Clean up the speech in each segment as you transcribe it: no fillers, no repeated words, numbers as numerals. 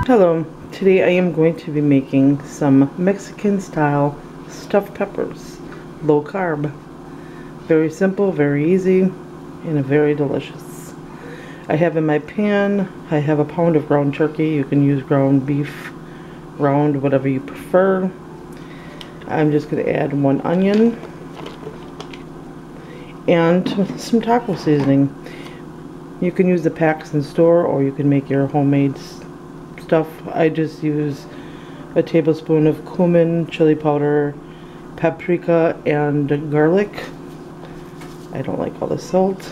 Hello, today I am going to be making some Mexican style stuffed peppers, low carb. Very simple, very easy, and very delicious. I have in my pan, I have a pound of ground turkey. You can use ground beef, round, whatever you prefer. I'm just going to add 1 onion and some taco seasoning. You can use the packs in store or you can make your homemade stuff. I just use a tablespoon of cumin, chili powder, paprika, and garlic. I don't like all the salt.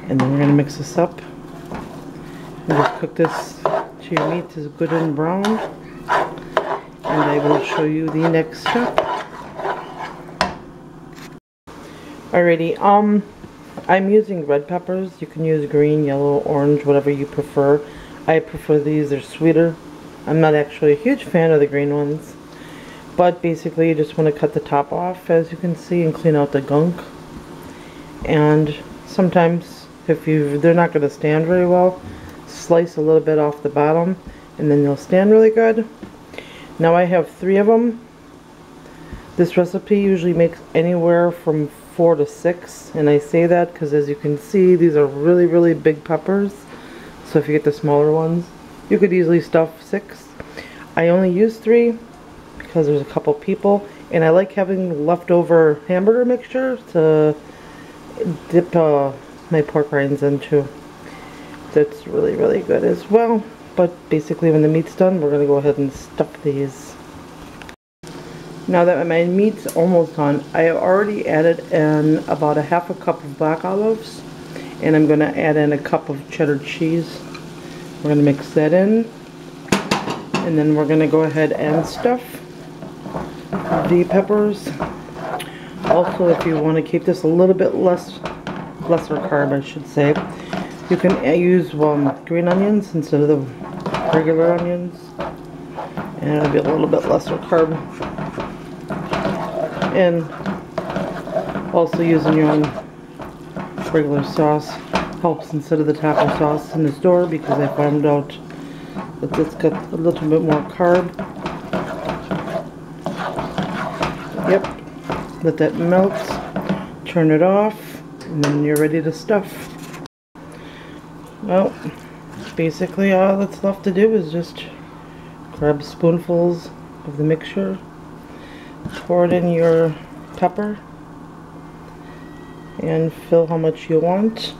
And then we're going to mix this up and just cook this till your meat is good and brown. And I will show you the next step. Alrighty, I'm using red peppers. You can use green, yellow, orange, whatever you prefer. I prefer these, they're sweeter. I'm not actually a huge fan of the green ones. But basically you just want to cut the top off, as you can see, and clean out the gunk. And sometimes, if they're not going to stand very well, slice a little bit off the bottom, and then they'll stand really good. Now I have 3 of them. This recipe usually makes anywhere from 4 to 6, and I say that because, as you can see, these are really, really big peppers. So if you get the smaller ones, you could easily stuff 6. I only use 3 because there's a couple people, and I like having leftover hamburger mixture to dip my pork rinds into. That's really, really good as well. But basically when the meat's done, we're going to go ahead and stuff these. Now that my meat's almost done, I have already added in about a half a cup of black olives. And I'm going to add in a cup of cheddar cheese. We're going to mix that in. And then we're going to go ahead and stuff the peppers. Also, if you want to keep this a little bit lesser carb, I should say, you can use green onions instead of the regular onions. And it'll be a little bit lesser carb. And also using your own regular sauce helps instead of the taco sauce in the store, because I found out that it's got a little bit more carb. Yep, let that melt, turn it off, and then you're ready to stuff. Well, basically all that's left to do is just grab spoonfuls of the mixture, pour it in your pepper, and fill how much you want.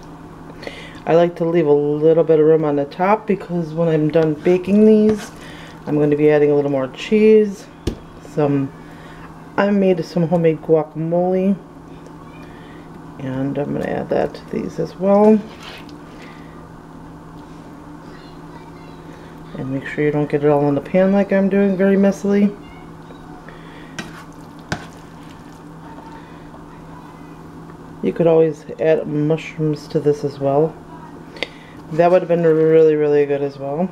I like to leave a little bit of room on the top because when I'm done baking these, I'm going to be adding a little more cheese. I made some homemade guacamole, and I'm going to add that to these as well. And make sure you don't get it all in the pan like I'm doing very messily. You could always add mushrooms to this as well. That would have been really, really good as well.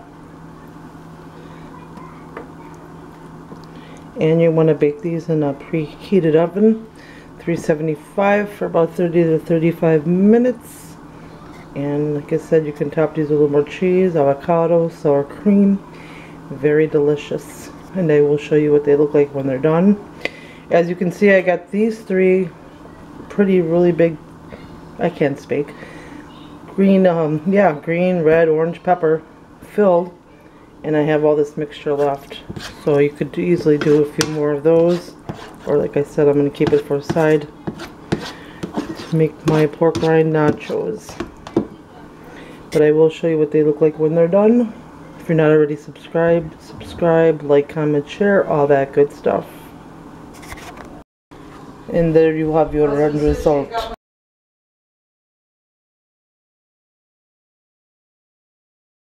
And you want to bake these in a preheated oven, 375, for about 30 to 35 minutes. And like I said, you can top these with a little more cheese, avocado, sour cream. Very delicious. And I will show you what they look like when they're done. As you can see, I got these 3 really big, I can't speak, green, green, red, orange pepper filled, and I have all this mixture left. So you could easily do a few more of those, or like I said, I'm going to keep it for a side to make my pork rind nachos. But I will show you what they look like when they're done. If you're not already subscribed, subscribe, like, comment, share, all that good stuff. And there you have your end result.